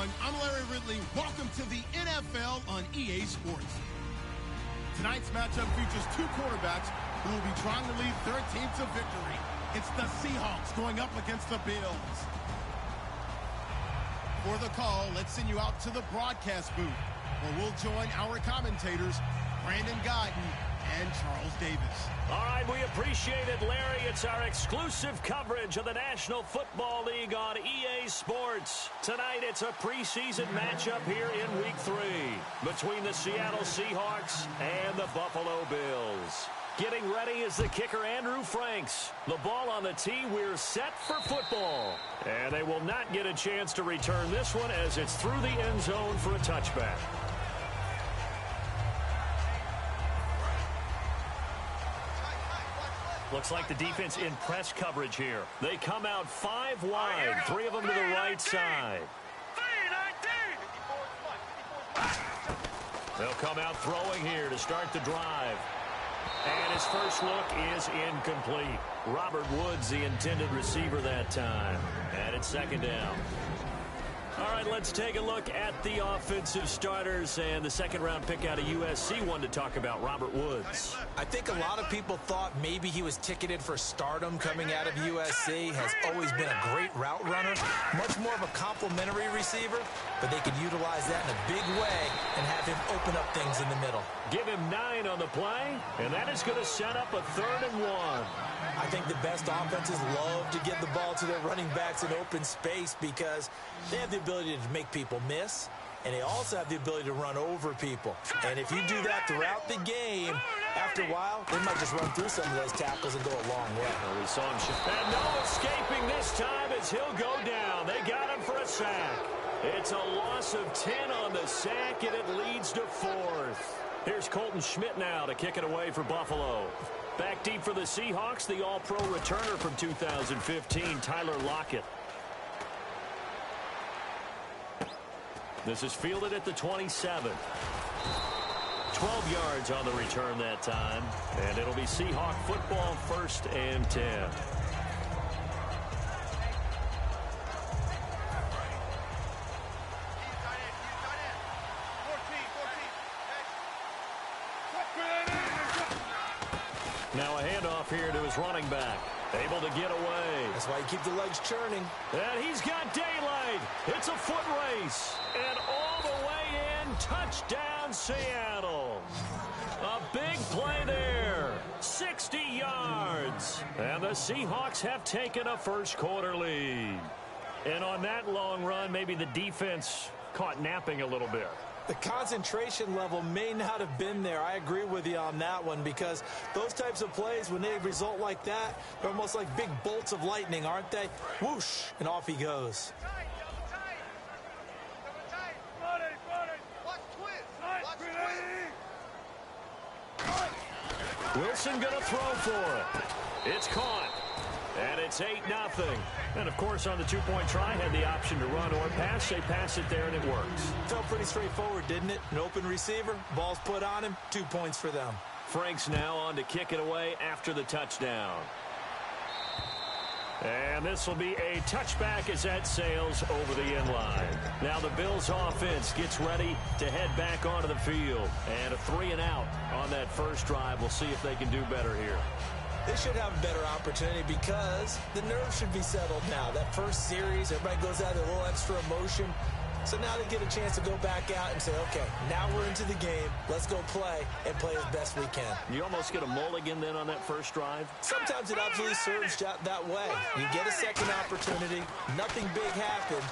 everyone. I'm Larry Ridley. Welcome to the NFL on EA Sports. Tonight's matchup features two quarterbacks who will be trying to lead their team to victory. It's the Seahawks going up against the Bills. For the call, let's send you out to the broadcast booth, where we'll join our commentators, Brandon Guyton and Charles Davis. All right, we appreciate it, Larry. It's our exclusive coverage of the National Football League on EA Sports. Tonight, it's a preseason matchup here in Week 3 between the Seattle Seahawks and the Buffalo Bills. Getting ready is the kicker, Andrew Franks. The ball on the tee, we're set for football. And they will not get a chance to return this one as it's through the end zone for a touchback. Looks like the defense in press coverage here. They come out 5 wide, 3 of them to the right side. They'll come out throwing here to start the drive. And his first look is incomplete. Robert Woods, the intended receiver that time. And it's second down. All right, let's take a look at the offensive starters, and the second-round pick out of USC one to talk about, Robert Woods. I think a lot of people thought maybe he was ticketed for stardom coming out of USC. Has always been a great route runner, much more of a complimentary receiver, but they could utilize that in a big way and have him open up things in the middle. Give him 9 on the play, and that is going to set up a 3rd and 1. I think the best offenses love to get the ball to their running backs in open space because they have the ability to make people miss, and they also have the ability to run over people. And if you do that throughout the game, after a while, they might just run through some of those tackles and go a long way. Well, we saw him shift. And no escaping this time as he'll go down. They got him for a sack. It's a loss of 10 on the sack, and it leads to 4th. Here's Colton Schmidt now to kick it away for Buffalo. Back deep for the Seahawks, the All-Pro returner from 2015, Tyler Lockett. This is fielded at the 27. 12 yards on the return that time, and it'll be Seahawk football, 1st and 10. Now a handoff here to his running back. Able to get away. That's why you keep the legs churning. And he's got daylight. It's a foot race. And all the way in, touchdown Seattle. A big play there. 60 yards. And the Seahawks have taken a first-quarter lead. And on that long run, maybe the defense caught napping a little bit. The concentration level may not have been there. I agree with you on that one because those types of plays, when they result like that, they're almost like big bolts of lightning, aren't they? Whoosh, and off he goes. Wilson going to throw for it. It's caught. And it's 8-0. And, of course, on the two-point try, had the option to run or pass. They pass it there, and it works. Felt pretty straightforward, didn't it? An open receiver, ball's put on him, 2 points for them. Franks now on to kick it away after the touchdown. And this will be a touchback as that sails over the end line. Now the Bills offense gets ready to head back onto the field. And a 3-and-out on that first drive. We'll see if they can do better here. They should have a better opportunity because the nerves should be settled now. That first series, everybody goes out with a little extra emotion. So now they get a chance to go back out and say, okay, now we're into the game. Let's go play and play as best we can. You almost get a mulligan then on that first drive? Sometimes it absolutely serves that way. You get a second opportunity. Nothing big happened.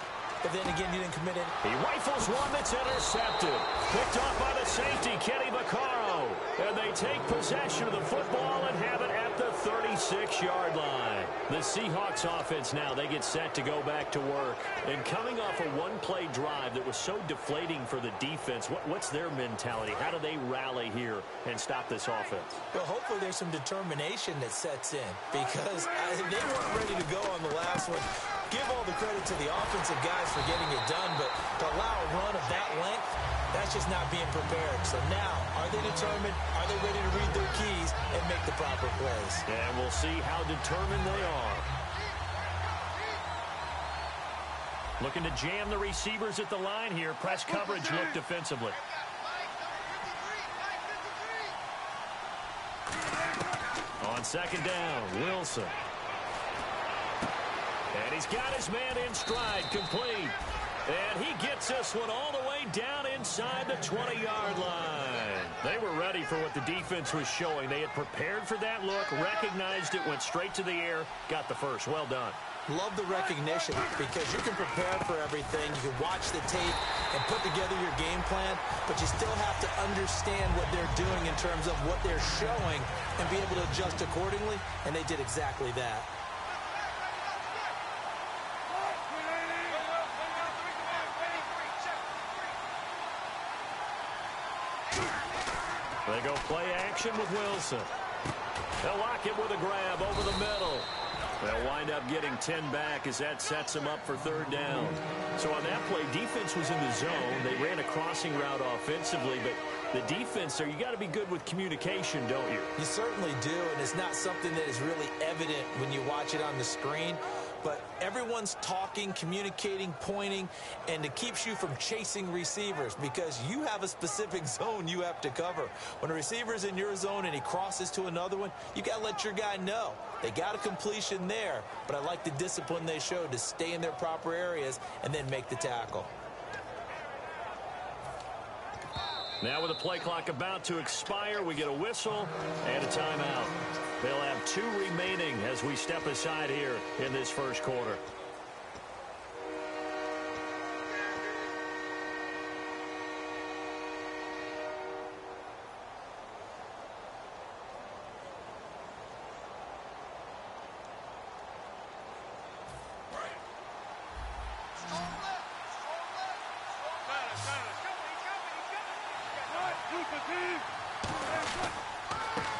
But then again, you didn't commit it. He rifles one that's intercepted. Picked off by the safety, Kenny Vaccaro. And they take possession of the football and have it at the 36-yard line. The Seahawks offense now, they get set to go back to work. And coming off a one-play drive that was so deflating for the defense, what's their mentality? How do they rally here and stop this offense? Well, hopefully there's some determination that sets in because they weren't ready to go on the last one. Give all the credit to the offensive guys for getting it done, but to allow a run of that length, that's just not being prepared. So now, are they determined? Are they ready to read their keys and make the proper plays? And we'll see how determined they are. Looking to jam the receivers at the line here. Press coverage look defensively. On second down, Wilson. And he's got his man in stride, complete. And he gets this one all the way down inside the 20-yard line. They were ready for what the defense was showing. They had prepared for that look, recognized it, went straight to the air, got the first. Well done. Love the recognition because you can prepare for everything. You can watch the tape and put together your game plan, but you still have to understand what they're doing in terms of what they're showing and be able to adjust accordingly, and they did exactly that. They go play action with Wilson. They'll lock it with a grab over the middle. They'll wind up getting 10 back as that sets them up for third down. So on that play, defense was in the zone. They ran a crossing route offensively, but the defense there, you got to be good with communication, don't you? You certainly do, and it's not something that is really evident when you watch it on the screen. But everyone's talking, communicating, pointing, and it keeps you from chasing receivers because you have a specific zone you have to cover. When a receiver's in your zone and he crosses to another one, you got to let your guy know. They got a completion there, but I like the discipline they showed to stay in their proper areas and then make the tackle. Now with the play clock about to expire, we get a whistle and a timeout. They'll have 2 remaining as we step aside here in this first quarter.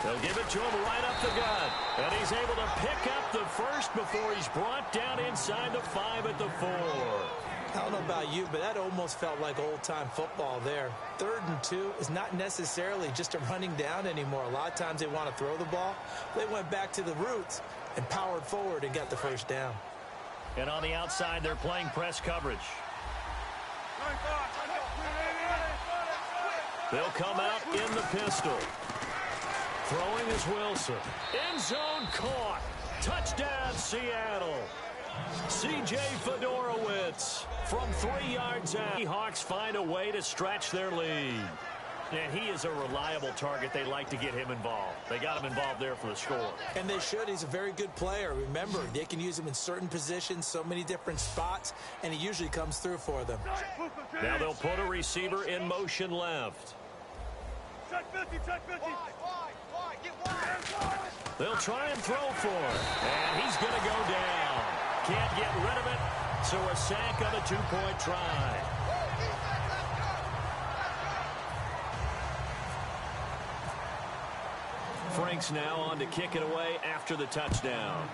They'll give it to him right up the gut. And he's able to pick up the first before he's brought down inside the 5 at the 4. I don't know about you, but that almost felt like old-time football there. 3rd and 2 is not necessarily just a running down anymore. A lot of times they want to throw the ball. They went back to the roots and powered forward and got the first down. And on the outside, they're playing press coverage. They'll come out in the pistol. Throwing is Wilson. End zone caught. Touchdown, Seattle. C.J. Fedorowicz from 3 yards out. The Hawks find a way to stretch their lead. And he is a reliable target. They like to get him involved. They got him involved there for the score. And they should. He's a very good player. Remember, they can use him in certain positions, so many different spots, and he usually comes through for them. Now they'll put a receiver in motion left. They'll try and throw for him. And he's going to go down. Can't get rid of it. So a sack on a 2-point try. Frank's now on to kick it away after the touchdown.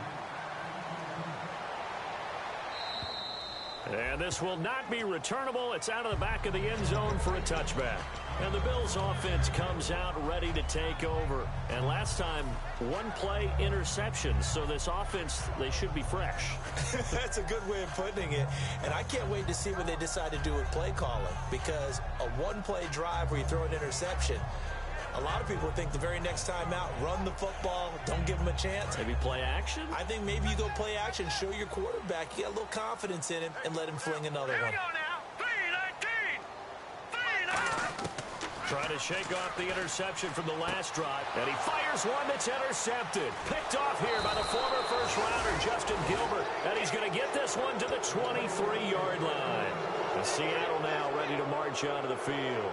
And this will not be returnable. It's out of the back of the end zone for a touchback. And the Bills offense comes out ready to take over. And last time, 1 play interception. So this offense, they should be fresh. That's a good way of putting it. And I can't wait to see what they decide to do with play calling. Because a 1-play drive where you throw an interception, a lot of people think the very next time out, run the football, don't give him a chance. Maybe play action? I think maybe you go play action, show your quarterback, you got a little confidence in him, and let him fling another one. Trying to shake off the interception from the last drive. And he fires one that's intercepted. Picked off here by the former first-rounder, Justin Gilbert. And he's going to get this one to the 23-yard line. And Seattle now ready to march onto the field.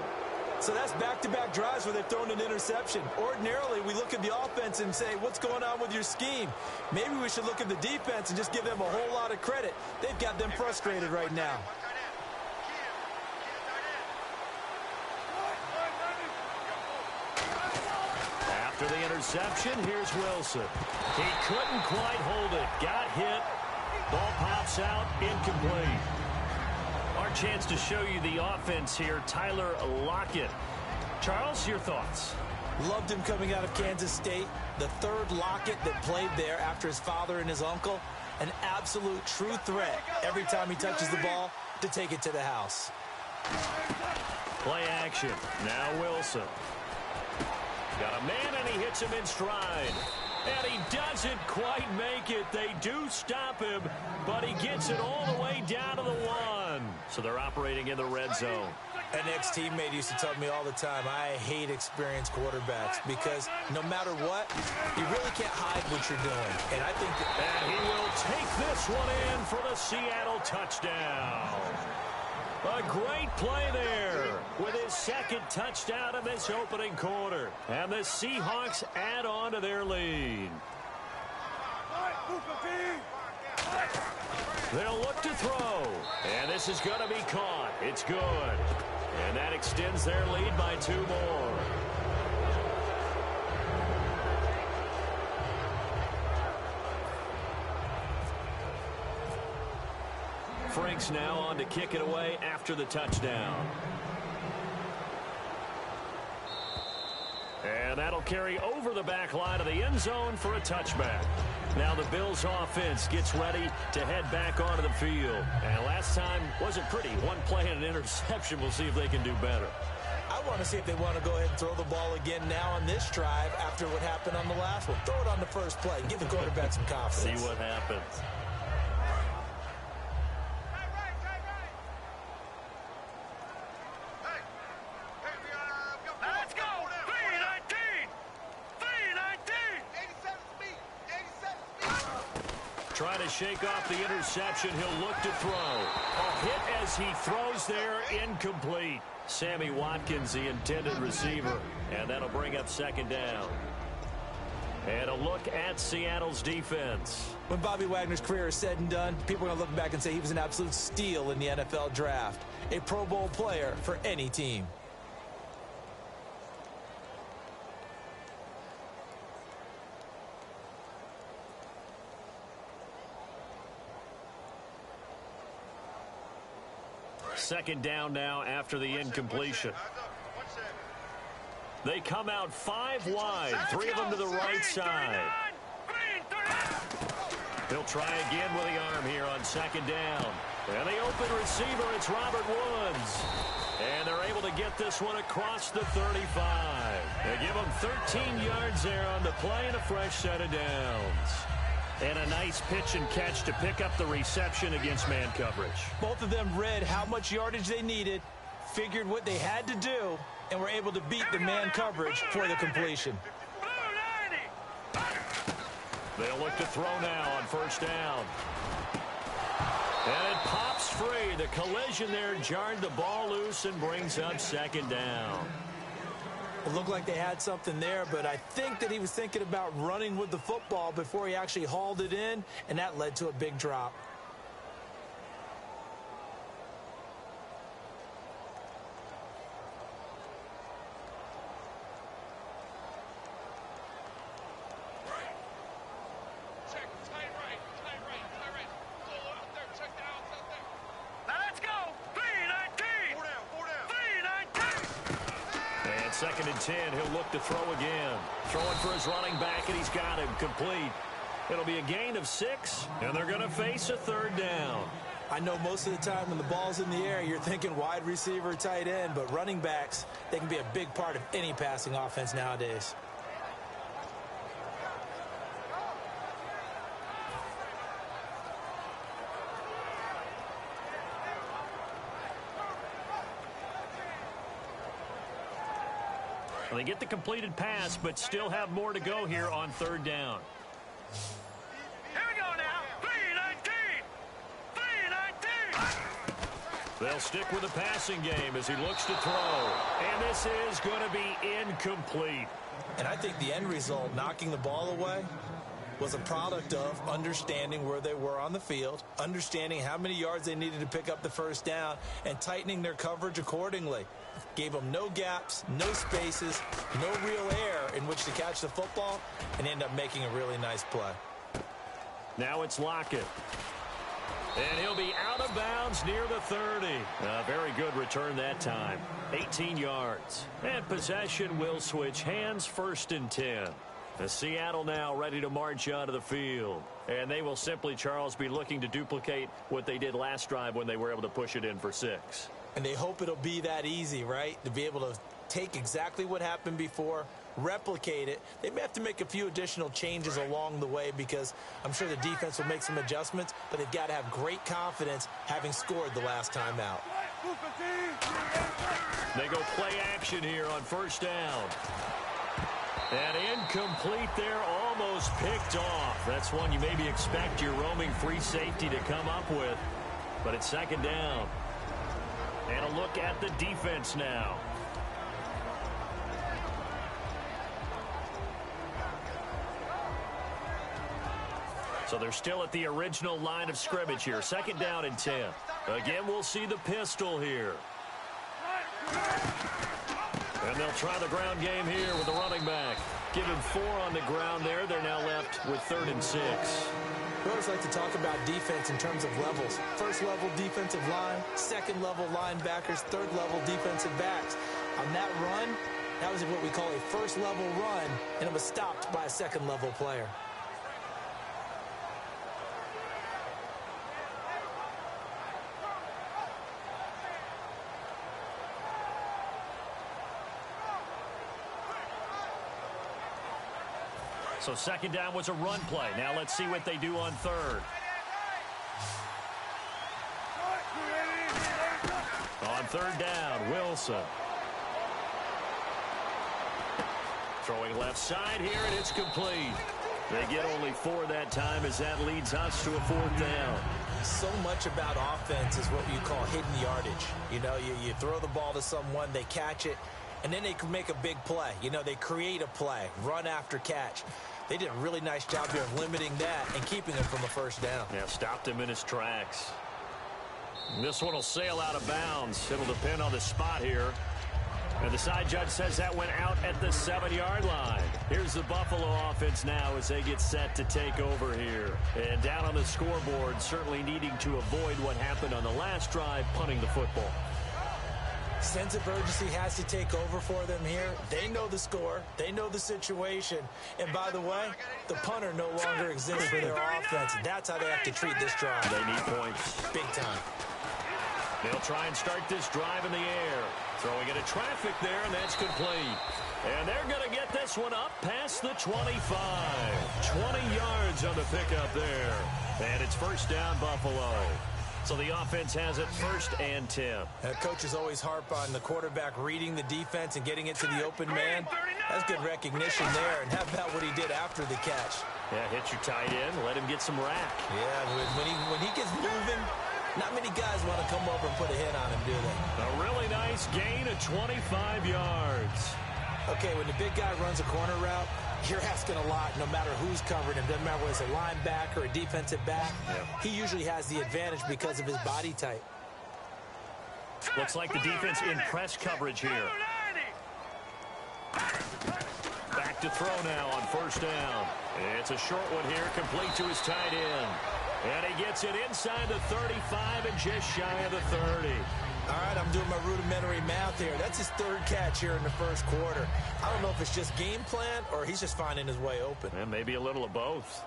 So that's back-to-back drives where they've thrown an interception. Ordinarily, we look at the offense and say, what's going on with your scheme? Maybe we should look at the defense and just give them a whole lot of credit. They've got them frustrated right now. After the interception, here's Wilson. He couldn't quite hold it. Got hit. Ball pops out. Incomplete. Our chance to show you the offense here, Tyler Lockett. Charles, your thoughts? Loved him coming out of Kansas State. The 3rd Lockett that played there after his father and his uncle. An absolute true threat every time he touches the ball to take it to the house. Play action. Now Wilson. Got a man, and he hits him in stride. And he doesn't quite make it. They do stop him, but he gets it all the way down to the 1. So they're operating in the red zone. An ex-teammate used to tell me all the time, I hate experienced quarterbacks because no matter what, you really can't hide what you're doing. And I think that... And he will take this one in for the Seattle touchdown. A great play there with his second touchdown in this opening quarter. And the Seahawks add on to their lead. They'll look to throw. And this is going to be caught. It's good. And that extends their lead by 2 more. Franks now on to kick it away after the touchdown. And that'll carry over the back line of the end zone for a touchback. Now the Bills offense gets ready to head back onto the field. And last time wasn't pretty. One play and an interception. We'll see if they can do better. I want to see if they want to go ahead and throw the ball again now on this drive after what happened on the last one. Throw it on the first play. Give the quarterback some confidence. See what happens. Trying to shake off the interception. He'll look to throw. A hit as he throws there, incomplete. Sammy Watkins, the intended receiver. And that'll bring up second down. And a look at Seattle's defense. When Bobby Wagner's career is said and done, people are going to look back and say he was an absolute steal in the NFL draft. A Pro Bowl player for any team. Second down now after the incompletion. They come out 5 wide, 3 of them to the right side. He'll try again with the arm here on second down. And the open receiver, it's Robert Woods. And they're able to get this one across the 35. They give him 13 yards there on the play and a fresh set of downs. And a nice pitch and catch to pick up the reception against man coverage. Both of them read how much yardage they needed, figured what they had to do, and were able to beat the man coverage for the completion. They'll look to throw now on first down. And it pops free. The collision there jarred the ball loose and brings up second down. It looked like they had something there, but I think that he was thinking about running with the football before he actually hauled it in, and that led to a big drop. Second and 10, he'll look to throw again. Throwing for his running back, and he's got him complete. It'll be a gain of 6, and they're going to face a third down. I know most of the time when the ball's in the air, you're thinking wide receiver, tight end, but running backs, they can be a big part of any passing offense nowadays. They get the completed pass, but still have more to go here on third down. Here we go now. 3-19. They'll stick with the passing game as he looks to throw. And this is going to be incomplete. And I think the end result, knocking the ball away, was a product of understanding where they were on the field, understanding how many yards they needed to pick up the first down, and tightening their coverage accordingly. Gave them no gaps, no spaces, no real air in which to catch the football, and end up making a really nice play. Now it's Lockett. And he'll be out of bounds near the 30. A very good return that time. 18 yards. And possession will switch hands, 1st and 10. The Seattle now ready to march onto the field. And they will simply, Charles, be looking to duplicate what they did last drive when they were able to push it in for 6. And they hope it'll be that easy, right? To be able to take exactly what happened before, replicate it. They may have to make a few additional changes along the way because I'm sure the defense will make some adjustments, but they've got to have great confidence having scored the last time out. They go play action here on first down. And incomplete there, almost picked off. That's one you maybe expect your roaming free safety to come up with. But it's second down. And a look at the defense now. So they're still at the original line of scrimmage here. Second down and 10. Again, we'll see the pistol here. And they'll try the ground game here with the running back. Give him 4 on the ground there. They're now left with 3rd and 6. We always like to talk about defense in terms of levels. First level defensive line, second level linebackers, third level defensive backs. On that run, that was what we call a first level run, and it was stopped by a second level player. So second down was a run play. Now let's see what they do on third. On third down, Wilson. Throwing left side here, and it's complete. They get only 4 that time as that leads us to a 4th down. So much about offense is what you call hidden yardage. You know, you throw the ball to someone, they catch it, and then they can make a big play. You know, they create a play, run after catch. They did a really nice job here of limiting that and keeping him from a first down. Yeah, stopped him in his tracks. This one will sail out of bounds. It'll depend on the spot here. And the side judge says that went out at the 7-yard line. Here's the Buffalo offense now as they get set to take over here. And down on the scoreboard, certainly needing to avoid what happened on the last drive, punting the football. Sense of urgency has to take over for them here. They know the score. They know the situation. And by the way, the punter no longer exists for their offense. That's how they have to treat this drive. They need points. Big time. They'll try and start this drive in the air. Throwing into traffic there, and that's complete. And they're going to get this one up past the 25. 20 yards on the pickup there. And it's first down, Buffalo. So the offense has it 1st and 10. Coaches always harp on the quarterback reading the defense and getting it to the open man. That's good recognition there. And how about what he did after the catch? Yeah, hit your tight end, let him get some rack. Yeah, when he gets moving, not many guys want to come over and put a hit on him, do they? A really nice gain of 25 yards. Okay, when the big guy runs a corner route, you're asking a lot no matter who's covering him. Doesn't matter whether it's a linebacker or a defensive back. He usually has the advantage because of his body type. Looks like the defense in press coverage here. Back to throw now on first down. It's a short one here, complete to his tight end. And he gets it inside the 35 and just shy of the 30. All right, I'm doing my rudimentary math here. That's his 3rd catch here in the first quarter. I don't know if it's just game plan or he's just finding his way open. And maybe a little of both.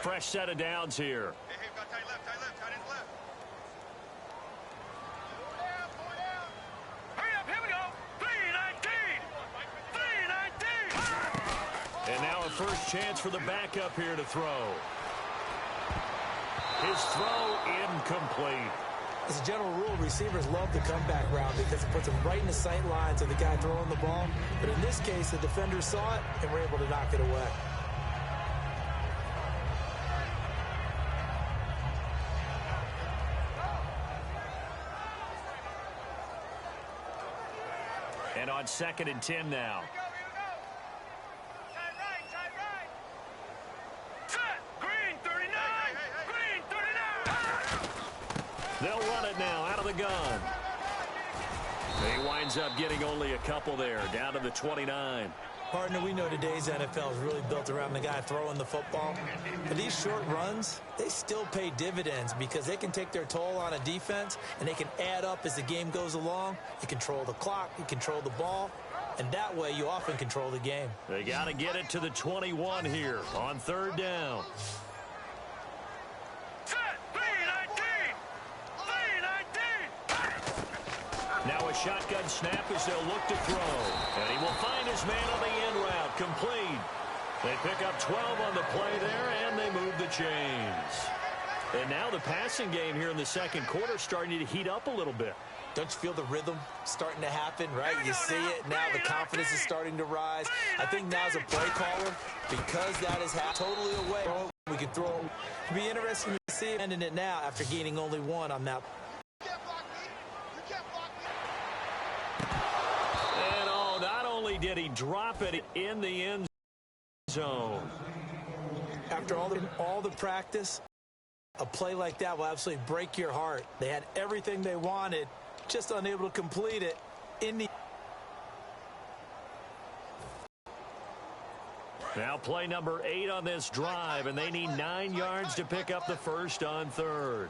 Fresh set of downs here. Hey, got tight left, tight end left. Hurry up, here we go. 3-19. 3-19. And now a first chance for the backup here to throw. His throw incomplete. As a general rule, receivers love the comeback route because it puts them right in the sight lines of the guy throwing the ball. But in this case, the defender saw it and were able to knock it away. on 2nd and 10 now. They'll run it now out of the gun. He winds up getting only a couple there, down to the 29. Partner, we know today's NFL is really built around the guy throwing the football. But these short runs, they still pay dividends because they can take their toll on a defense, and they can add up as the game goes along. You control the clock, you control the ball, and that way you often control the game. They got to get it to the 21 here on 3rd down. Now a shotgun snap as they'll look to throw. And he will find his man on the end route. Complete. They pick up 12 on the play there, and they move the chains. And now the passing game here in the 2nd quarter starting to heat up a little bit. Don't you feel the rhythm starting to happen, right? You see it. Now the confidence is starting to rise. I think now as a play caller, because that is totally away, we can throw. It'll be interesting to see it ending it now after gaining only 1 on that. Did he drop it in the end zone? After all the practice, a play like that will absolutely break your heart. They had everything they wanted, just unable to complete it in the. Now play number 8 on this drive, and they need 9 yards to pick up the first on 3rd.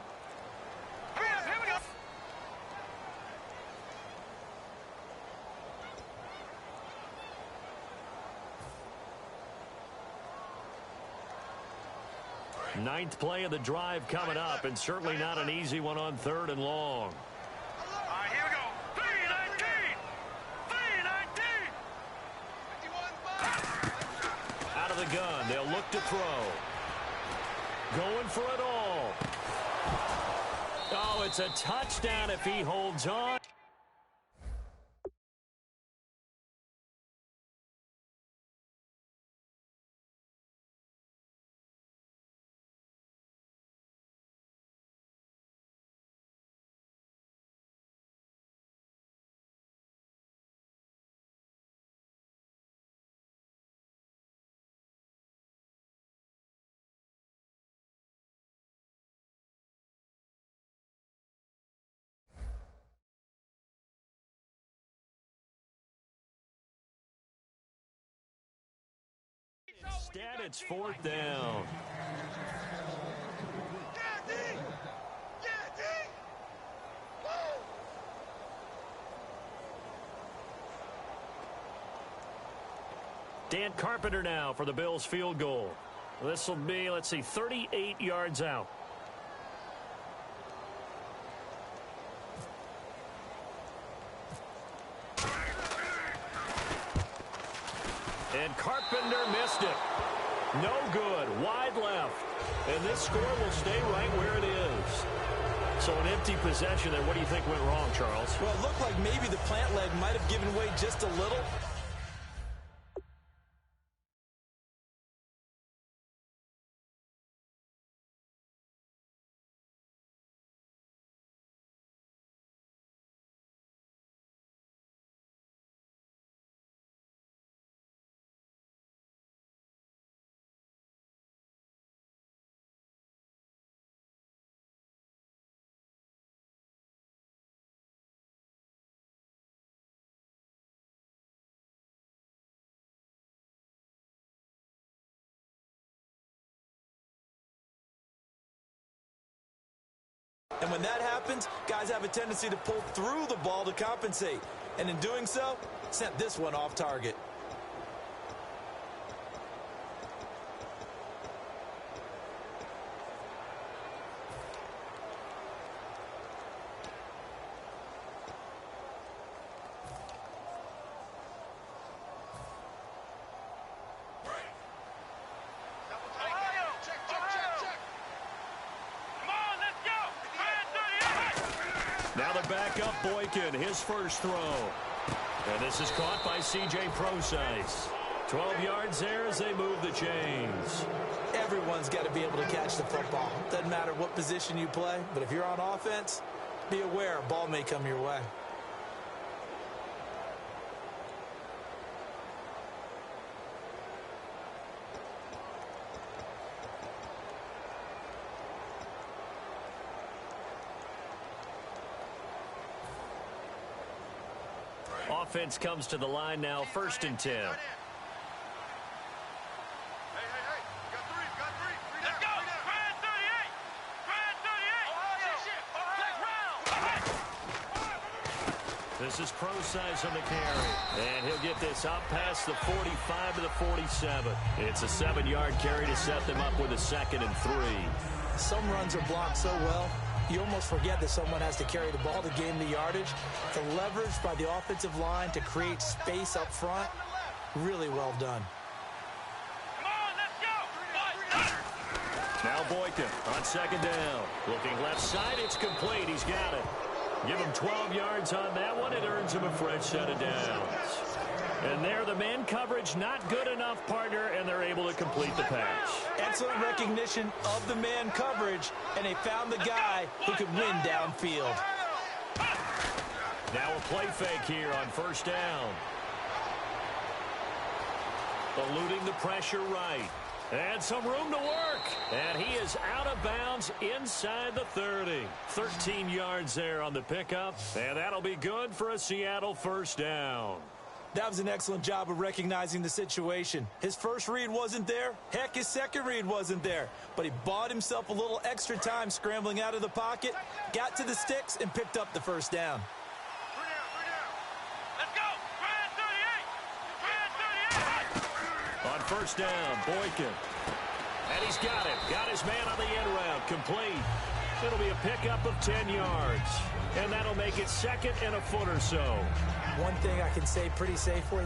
Ninth play of the drive coming up, and certainly not an easy one on 3rd and long. All right, here we go. 3-19. Out of the gun, they'll look to throw. Going for it all. Oh, it's a touchdown if he holds on. Instead, it's 4th down. Dan Carpenter now for the Bills field goal. This will be, let's see, 38 yards out. And Carpenter missed it. No good. Wide left. And this score will stay right where it is. So an empty possession there. What do you think went wrong, Charles? Well, it looked like maybe the plant leg might have given way just a little. And when that happens, guys have a tendency to pull through the ball to compensate. And in doing so, sent this one off target. Now the backup Boykin, his first throw. And this is caught by C.J. Preseason. 12 yards there as they move the chains. Everyone's got to be able to catch the football. Doesn't matter what position you play, but if you're on offense, be aware a ball may come your way. offense comes to the line now, 1st and 10. This is Preseason on the carry. And he'll get this up past the 45 to the 47. It's a 7-yard carry to set them up with a 2nd and 3. Some runs are blocked so well, you almost forget that someone has to carry the ball to gain the yardage. The leverage by the offensive line to create space up front, really well done. Come on, let's go. Now Boykin on 2nd down. Looking left side, it's complete. He's got it. Give him 12 yards on that one. It earns him a fresh set of downs. And there, the man coverage not good enough, partner, and they're able to complete the pass. Excellent recognition of the man coverage, and they found the guy who could win downfield. Now a play fake here on 1st down. Eluding the pressure right. And some room to work. And he is out of bounds inside the 30. 13 yards there on the pickup. And that'll be good for a Seattle 1st down. That was an excellent job of recognizing the situation. His first read wasn't there. Heck, his second read wasn't there. But he bought himself a little extra time scrambling out of the pocket, got to the sticks, and picked up the 1st down. Let's go. 38. On 1st down, Boykin. And he's got it. Got his man on the end route. Complete. It'll be a pickup of 10 yards. And that'll make it 2nd and a foot or so. One thing I can say pretty safely,